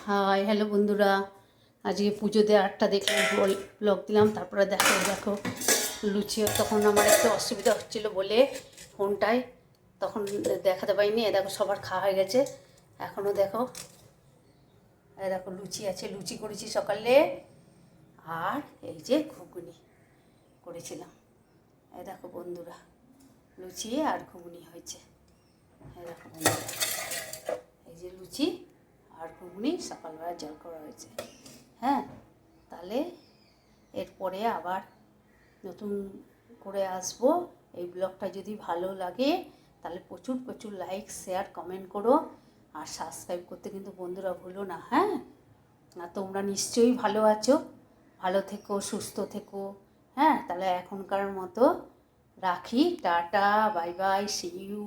Hi hello বন্ধুরা, আজকে পুজোতে আটটা দেখলাম ব্লগ দিলাম। তারপরে দেখো দেখো লুচি, তখন আমার একটু অসুবিধা হচ্ছিলো বলে ফোনটায় তখন দেখাতে পারিনি। দেখো সবার খাওয়া হয়ে গেছে, এখনও দেখো দেখো লুচি আছে, লুচি করেছি সকালে। আর এই যে ঘুগনি করেছিলাম, দেখো বন্ধুরা লুচি আর ঘুগনি হয়েছে। দেখো বন্ধুরা, এই যে লুচি আর ঘুগনি সকালবেলা জল করা হয়েছে। হ্যাঁ, তাহলে এরপরে আবার নতুন করে আসবো। এই ব্লগটা যদি ভালো লাগে তাহলে প্রচুর প্রচুর লাইক শেয়ার কমেন্ট করো, আর সাবস্ক্রাইব করতে কিন্তু বন্ধুরা ভুলো না। হ্যাঁ, আর তোমরা নিশ্চয়ই ভালো আছো, ভালো থেকো, সুস্থ থেকো। হ্যাঁ, তাহলে এখনকার মতো রাখি, tata, bye bye, see you.